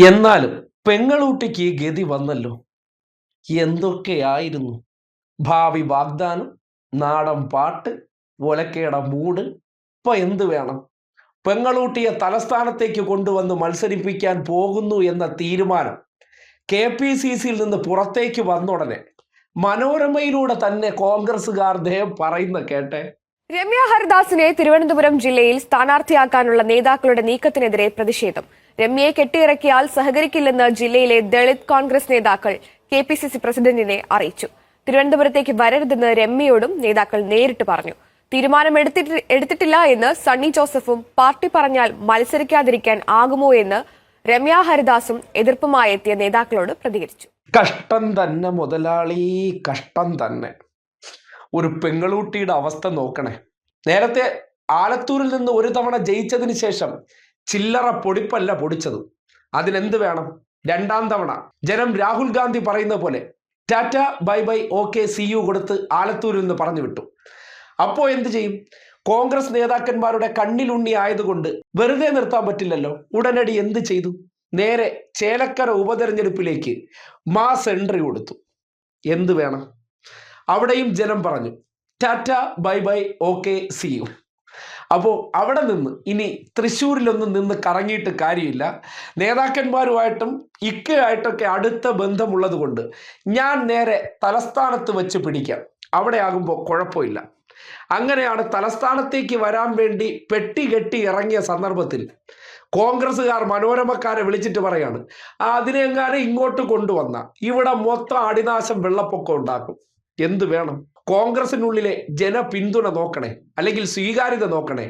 എന്നാലും പെങ്ങളൂട്ടിക്ക് ഗതി വന്നല്ലോ. എന്തൊക്കെയായിരുന്നു ഭാവി വാഗ്ദാനം, നാടൻ പാട്ട്, ഒലക്കയുടെ മൂട്. ഇപ്പൊ എന്ത് വേണം? പെങ്ങളൂട്ടിയെ തലസ്ഥാനത്തേക്ക് കൊണ്ടുവന്ന് മത്സരിപ്പിക്കാൻ പോകുന്നു എന്ന തീരുമാനം KPCCയിൽ നിന്ന് പുറത്തേക്ക് വന്നുടനെ മനോരമയിലൂടെ തന്നെ കോൺഗ്രസുകാർ പറയുന്ന കേട്ടെ. രമ്യ ഹരിദാസിനെ തിരുവനന്തപുരം ജില്ലയിൽ സ്ഥാനാർത്ഥിയാക്കാനുള്ള നേതാക്കളുടെ നീക്കത്തിനെതിരെ പ്രതിഷേധം. രമ്യയെ കെട്ടിയിറക്കിയാൽ സഹകരിക്കില്ലെന്ന് ജില്ലയിലെ ദളിത് കോൺഗ്രസ് നേതാക്കൾ KPCC പ്രസിഡന്റിനെ അറിയിച്ചു. തിരുവനന്തപുരത്തേക്ക് വരരുതെന്ന് രമ്യയോടും നേതാക്കൾ നേരിട്ട് പറഞ്ഞു. തീരുമാനം എടുത്തിട്ടില്ല എന്ന് സണ്ണി ജോസഫും പാർട്ടി പറഞ്ഞാൽ മത്സരിക്കാതിരിക്കാൻ ആകുമോ എന്ന് രമ്യ ഹരിദാസും എതിർപ്പുമായി എത്തിയ നേതാക്കളോട് പ്രതികരിച്ചു. കഷ്ടം തന്നെ മുതലാളി, കഷ്ടം തന്നെ. ഒരു പെങ്ങളൂട്ടിയുടെ അവസ്ഥ നോക്കണേ. നേരത്തെ ആലത്തൂരിൽ നിന്ന് ഒരു തവണ ജയിച്ചതിന് ശേഷം ചില്ലറ പൊടിപ്പല്ല പൊടിച്ചത്. അതിനെന്ത് വേണം? രണ്ടാം തവണ ജനം രാഹുൽ ഗാന്ധി പറയുന്ന പോലെ tata bye bye okay see you കൊടുത്ത് ആലത്തൂരിൽ നിന്ന് പറഞ്ഞു വിട്ടു. അപ്പോ എന്ത് ചെയ്യും? കോൺഗ്രസ് നേതാക്കന്മാരുടെ കണ്ണിലുണ്ണി ആയതുകൊണ്ട് വെറുതെ നിർത്താൻ പറ്റില്ലല്ലോ. ഉടനടി എന്ത് ചെയ്തു? നേരെ ചേലക്കര ഉപതെരഞ്ഞെടുപ്പിലേക്ക് മാസ് എൻട്രി കൊടുത്തു. എന്ത് വേണം? അവിടെയും ജനം പറഞ്ഞു tata bye bye okay see you. അപ്പോൾ അവിടെ നിന്ന് ഇനി തൃശ്ശൂരിലൊന്നും നിന്ന് കറങ്ങിയിട്ട് കാര്യമില്ല. നേതാക്കന്മാരുമായിട്ടും ഇക്കയായിട്ടൊക്കെ അടുത്ത ബന്ധമുള്ളത് കൊണ്ട് ഞാൻ നേരെ തലസ്ഥാനത്ത് വെച്ച് പിടിക്കാം, അവിടെ ആകുമ്പോൾ കുഴപ്പമില്ല. അങ്ങനെയാണ് തലസ്ഥാനത്തേക്ക് വരാൻ വേണ്ടി പെട്ടി കെട്ടി ഇറങ്ങിയ സന്ദർഭത്തിൽ കോൺഗ്രസ്സുകാർ മനോരമക്കാരെ വിളിച്ചിട്ട് പറയാണ്, അതിനെങ്ങാനും ഇങ്ങോട്ട് കൊണ്ടുവന്ന ഇവിടെ മൊത്തം അടിനാശം വെള്ളപ്പൊക്കം ഉണ്ടാക്കും. എന്ത് വേണം? കോൺഗ്രസിനുള്ളിലെ ജനപിന്തുണ നോക്കണേ, അല്ലെങ്കിൽ സ്വീകാര്യത നോക്കണേ.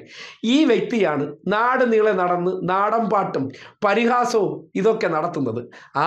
ഈ വ്യക്തിയാണ് നാട് നീളെ നടന്ന് നാടൻ പാട്ടും പരിഹാസവും ഇതൊക്കെ നടത്തുന്നത്.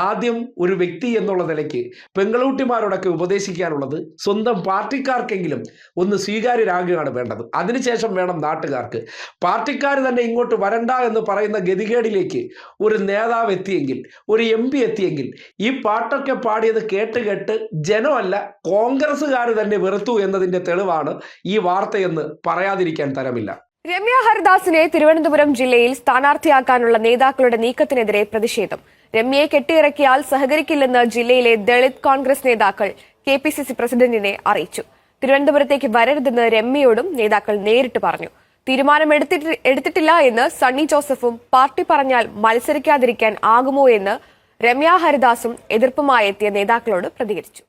ആദ്യം ഒരു വ്യക്തി എന്നുള്ള നിലയ്ക്ക് പെങ്ങളൂട്ടിമാരോടൊക്കെ ഉപദേശിക്കാനുള്ളത് സ്വന്തം പാർട്ടിക്കാർക്കെങ്കിലും ഒന്ന് സ്വീകാര്യരാകുകയാണ് വേണ്ടത്. അതിനുശേഷം വേണം നാട്ടുകാർക്ക്. പാർട്ടിക്കാർ തന്നെ ഇങ്ങോട്ട് വരണ്ട എന്ന് പറയുന്ന ഗതികേടിലേക്ക് ഒരു നേതാവ് എത്തിയെങ്കിൽ, ഒരു MP എത്തിയെങ്കിൽ, ഈ പാട്ടൊക്കെ പാടിയത് കേട്ട് ജനമല്ല കോൺഗ്രസ്സുകാർ തന്നെ വെറുത്തു എന്നതിന്റെ തെളിവാണ് ഈ വാർത്തയെന്ന് പറയാതിരിക്കാൻ തരമില്ല. രമ്യ ഹരിദാസിനെ തിരുവനന്തപുരം ജില്ലയിൽ സ്ഥാനാർത്ഥിയാക്കാനുള്ള നേതാക്കളുടെ നീക്കത്തിനെതിരെ പ്രതിഷേധം. രമ്യയെ കെട്ടിയിറക്കിയാൽ സഹകരിക്കില്ലെന്ന് ജില്ലയിലെ ദളിത് കോൺഗ്രസ് നേതാക്കൾ KPCC പ്രസിഡന്റിനെ അറിയിച്ചു. തിരുവനന്തപുരത്തേക്ക് വരരുതെന്ന് രമ്യയോടും നേതാക്കൾ നേരിട്ട് പറഞ്ഞു. തീരുമാനം എടുത്തിട്ടില്ല എന്ന് സണ്ണി ജോസഫും പാർട്ടി പറഞ്ഞാൽ മത്സരിക്കാതിരിക്കാൻ ആകുമോ എന്ന് രമ്യ ഹരിദാസും എതിർപ്പുമായി എത്തിയ നേതാക്കളോട് പ്രതികരിച്ചു.